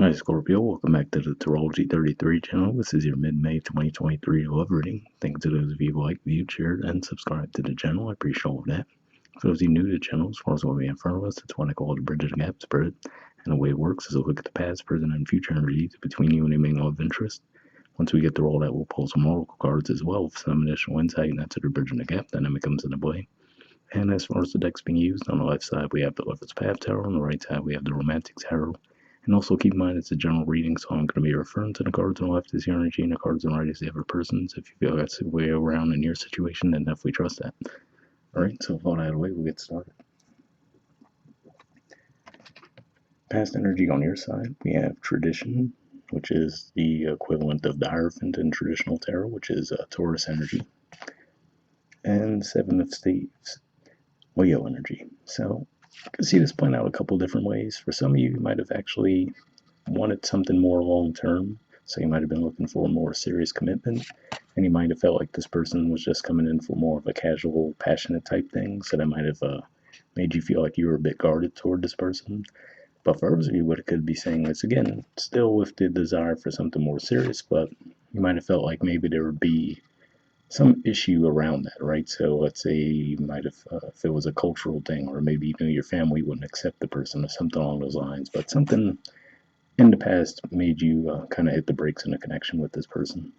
Hi Scorpio, welcome back to the Astrology 33 channel. This is your mid-May 2023 love reading. Thanks to those of you who like, viewed, shared, and subscribed to the channel. I appreciate all of that. For those of you new to the channel, as far as what we have in front of us, it's what I call the bridge of the gap spread. And the way it works is a look at the past, present, and future energies between you and a main law of interest. Once we get through all that, we'll pull some oracle cards as well for some additional insight, and that's the bridge of the gap dynamic comes into play. And as far as the decks being used, on the left side we have the Lover's Path Tarot, on the right side we have the Romantic Tarot. And also keep in mind it's a general reading, so I'm going to be referring to the cards on the left as your energy and the cards on the right as the other person's. If you feel that's the way around in your situation, then definitely trust that. Alright, so with all that out of the way, we'll get started. Past energy on your side, we have Tradition, which is the equivalent of the Hierophant in traditional tarot, which is Taurus energy. And Seven of Staves, Leo energy. So you can see this playing out a couple different ways. For some of you, you might have actually wanted something more long-term, so you might have been looking for a more serious commitment, and you might have felt like this person was just coming in for more of a casual, passionate type thing, so that might have made you feel like you were a bit guarded toward this person. But for others of you, what it could be saying is, again, still with the desire for something more serious, but you might have felt like maybe there would be some issue around that, right? So let's say you might have, if it was a cultural thing, or maybe even your family wouldn't accept the person or something along those lines, but something in the past made you kind of hit the brakes in a connection with this person.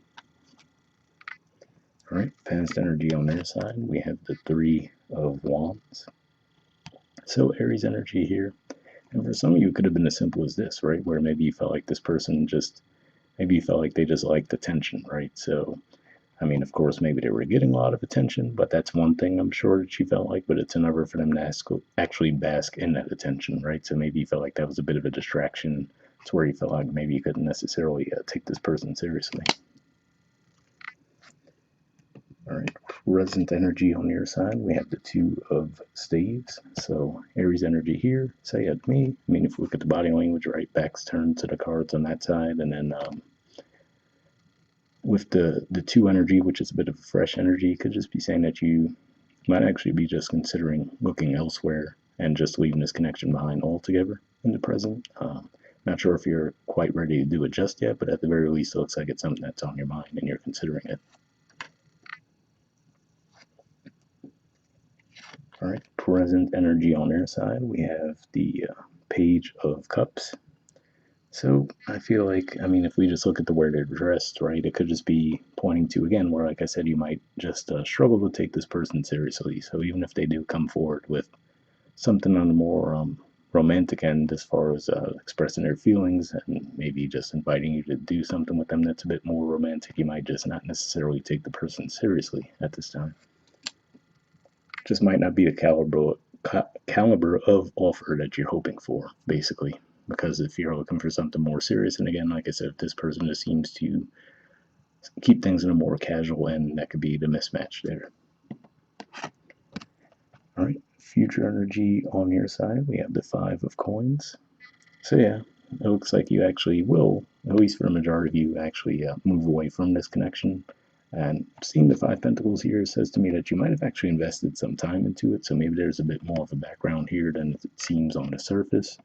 All right, past energy on their side, we have the Three of Wands. So Aries energy here, and for some of you, it could have been as simple as this, right? Where maybe you felt like this person maybe you felt like they just liked attention, right? So I mean, of course, maybe they were getting a lot of attention, but that's one thing I'm sure that she felt like, but it's another for them to actually bask in that attention, right? So maybe you felt like that was a bit of a distraction to where you felt like maybe you couldn't necessarily take this person seriously. All right, present energy on your side, we have the Two of Staves. So Aries energy here, say at me. I mean, if we look at the body language, right, back's turned to the cards on that side, and then with the two energy, which is a bit of a fresh energy, could just be saying that you might actually be just considering looking elsewhere and just leaving this connection behind altogether in the present. Not sure if you're quite ready to do it just yet, but at the very least, it looks like it's something that's on your mind and you're considering it. All right, present energy on their side, we have the Page of Cups. So I feel like, I mean, if we just look at the way they're dressed, right, it could just be pointing to, again, where, like I said, you might just struggle to take this person seriously. So even if they do come forward with something on the more romantic end as far as expressing their feelings and maybe just inviting you to do something with them that's a bit more romantic, you might just not necessarily take the person seriously at this time. Just might not be the caliber of offer that you're hoping for, basically. Because if you're looking for something more serious, and again, like I said, if this person just seems to keep things in a more casual end, that could be the mismatch there. All right, future energy on your side, we have the Five of Coins. So yeah, it looks like you actually will, at least for a majority of you, actually move away from this connection. And seeing the Five Pentacles here says to me that you might have actually invested some time into it, so maybe there's a bit more of a background here than it seems on the surface.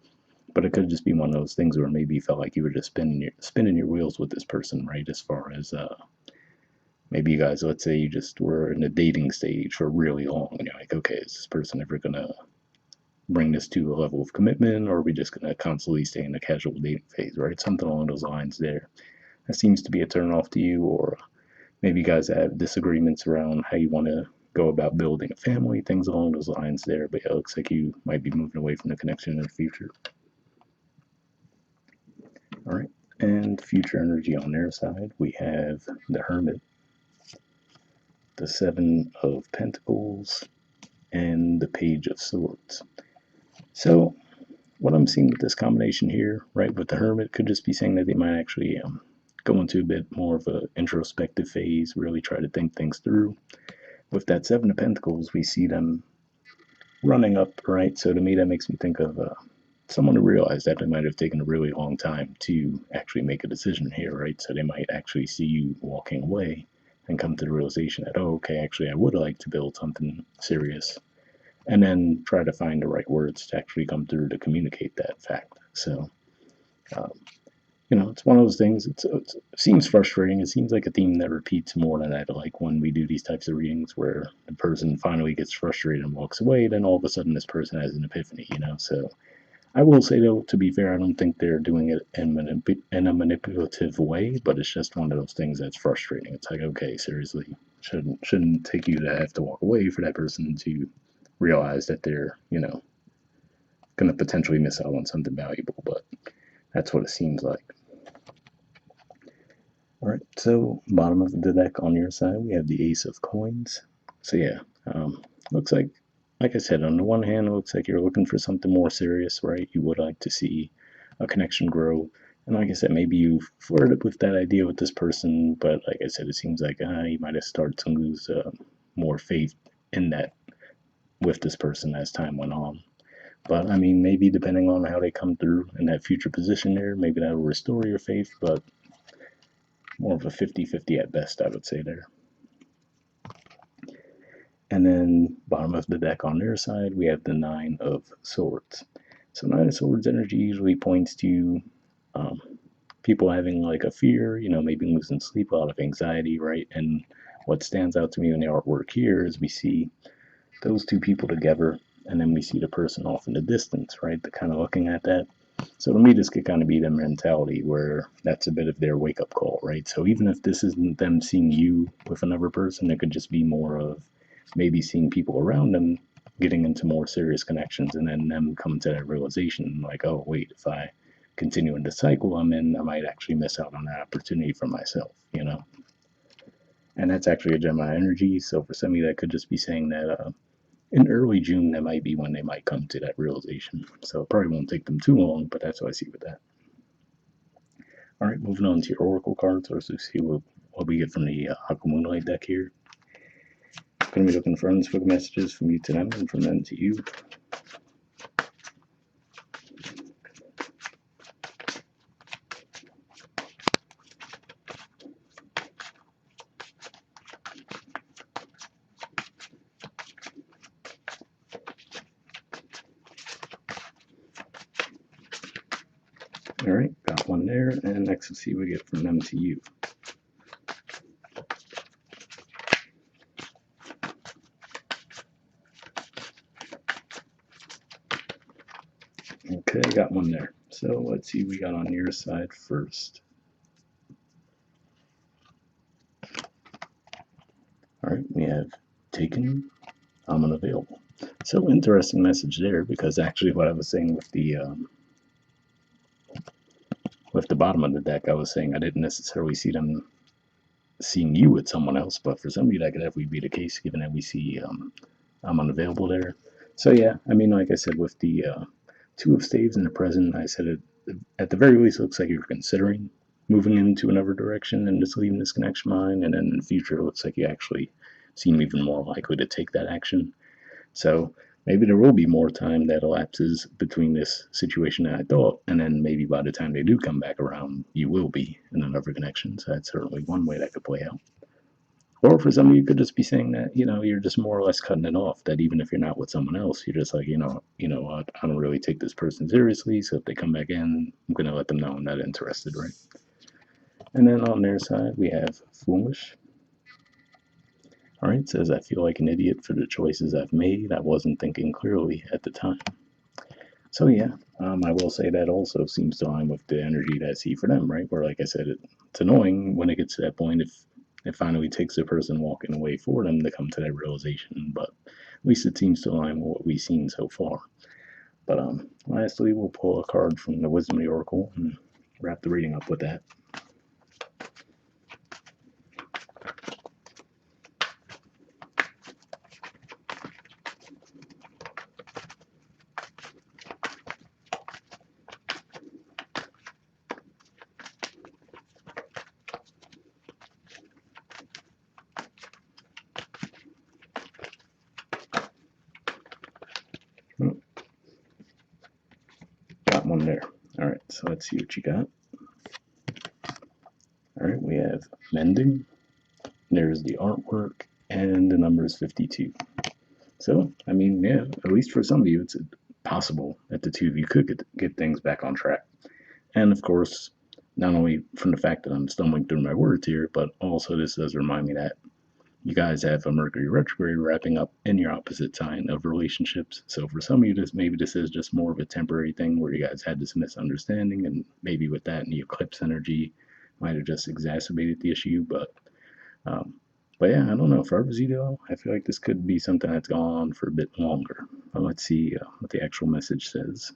But it could just be one of those things where maybe you felt like you were just spinning your wheels with this person, right? As far as maybe you guys, let's say you just were in a dating stage for really long, and you're like, okay, is this person ever gonna bring this to a level of commitment, or are we just gonna constantly stay in a casual dating phase, right? Something along those lines there. That seems to be a turn off to you, or maybe you guys have disagreements around how you want to go about building a family, things along those lines there. But yeah, it looks like you might be moving away from the connection in the future. All right, and future energy on their side, we have the Hermit, the Seven of Pentacles, and the Page of Swords. So what I'm seeing with this combination here, right, with the Hermit, could just be saying that they might actually go into a bit more of an introspective phase, really try to think things through. With that Seven of Pentacles, we see them running up, right? So to me, that makes me think of someone who realized that they might have taken a really long time to actually make a decision here, right? So they might actually see you walking away and come to the realization that, oh, okay, actually, I would like to build something serious, and then try to find the right words to actually come through to communicate that fact. So it's one of those things. It seems frustrating. It seems like a theme that repeats more than I like when we do these types of readings, where the person finally gets frustrated and walks away. Then all of a sudden, this person has an epiphany. So I will say though, to be fair, I don't think they're doing it in a manipulative way, but it's just one of those things that's frustrating. It's like, okay, seriously, shouldn't take you to have to walk away for that person to realize that they're going to potentially miss out on something valuable, but that's what it seems like. All right, so bottom of the deck on your side, we have the Ace of Coins. So yeah, looks like I said, on the one hand, it looks like you're looking for something more serious, right? You would like to see a connection grow. And like I said, maybe you flirted with that idea with this person, but like I said, it seems like you might have started to lose more faith in that with this person as time went on. But I mean, maybe depending on how they come through in that future position there, maybe that will restore your faith, but more of a 50-50 at best, I would say there. And then bottom of the deck on their side, we have the Nine of Swords. So Nine of Swords energy usually points to um, people having like a fear, maybe losing sleep, a lot of anxiety, right? And what stands out to me in the artwork here is we see those two people together, and then we see the person off in the distance, right? They're kind of looking at that. So to me, this could kind of be their mentality where that's a bit of their wake up call, right? So even if this isn't them seeing you with another person, it could just be more of maybe seeing people around them getting into more serious connections and then them coming to that realization like, oh, wait, if I continue in the cycle I'm in, I might actually miss out on that opportunity for myself. And that's actually a Gemini energy. So for some of you, that could just be saying that in early June, that might be when they might come to that realization. So it probably won't take them too long, but that's what I see with that. All right, moving on to your oracle cards. Let's see what we get from the Aqua Moonlight deck here. Going to be looking for unspoken messages from you to them and from them to you. All right, got one there, and next we'll see what we get from them to you. Okay, got one there. So let's see what we got on your side first. All right, we have taken, I'm unavailable. So interesting message there, because actually what I was saying with the bottom of the deck, I was saying I didn't necessarily see them seeing you with someone else, but for some of you that could definitely be the case, given that we see I'm unavailable there. So yeah, I mean, like I said, with the Two of Staves in the present, I said it at the very least looks like you're considering moving into another direction and just leaving this connection behind, and then in the future it looks like you actually seem even more likely to take that action. So maybe there will be more time that elapses between this situation than I thought, and then maybe by the time they do come back around, you will be in another connection. So that's certainly one way that could play out. Or for some of you, could just be saying that you're just more or less cutting it off. That even if you're not with someone else, you're just like what, I don't really take this person seriously. So if they come back in, I'm gonna let them know I'm not interested, right? And then on their side, we have foolish. All right, it says I feel like an idiot for the choices I've made. I wasn't thinking clearly at the time. So yeah, I will say that also seems to align with the energy that I see for them, right? Where like I said, it's annoying when it gets to that point if it finally takes the person walking away for them to come to that realization, but at least it seems to align with what we've seen so far. But lastly, we'll pull a card from the Wisdom of the Oracle and wrap the reading up with that. Got one there. All right, so let's see what you got. All right, we have mending. There's the artwork, and the number is 52. So, I mean, yeah, at least for some of you, it's possible that the two of you could get things back on track. And of course, not only from the fact that I'm stumbling through my words here, but also this does remind me that you guys have a Mercury retrograde wrapping up in your opposite sign of relationships. So for some of you, this is just more of a temporary thing where you guys had this misunderstanding, and maybe with that and the eclipse energy might have just exacerbated the issue. Um, but yeah, I don't know. For others, though, I feel like this could be something that's gone on for a bit longer. But let's see what the actual message says.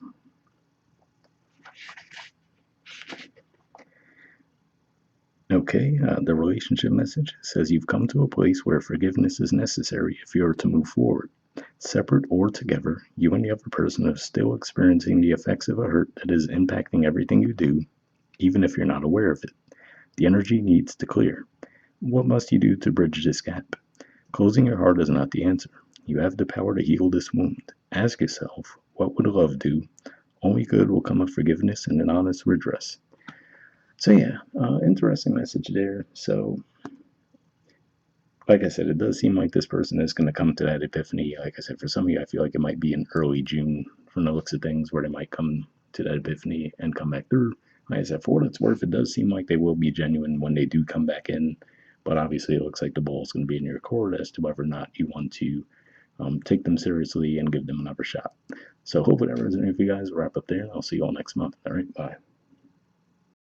Okay, the relationship message says you've come to a place where forgiveness is necessary if you are to move forward. Separate or together, you and the other person are still experiencing the effects of a hurt that is impacting everything you do, even if you're not aware of it. The energy needs to clear. What must you do to bridge this gap? Closing your heart is not the answer. You have the power to heal this wound. Ask yourself, what would love do? Only good will come of forgiveness and an honest redress. So yeah, interesting message there. So like I said, it does seem like this person is going to come to that epiphany. Like I said, for some of you, I feel like it might be in early June from the looks of things where they might come to that epiphany and come back through. Like I said, for what it's worth, it does seem like they will be genuine when they do come back in. But obviously, it looks like the ball is going to be in your court as to whether or not you want to take them seriously and give them another shot. So hopefully that resonates with you guys. We'll wrap up there, and I'll see you all next month. All right, bye.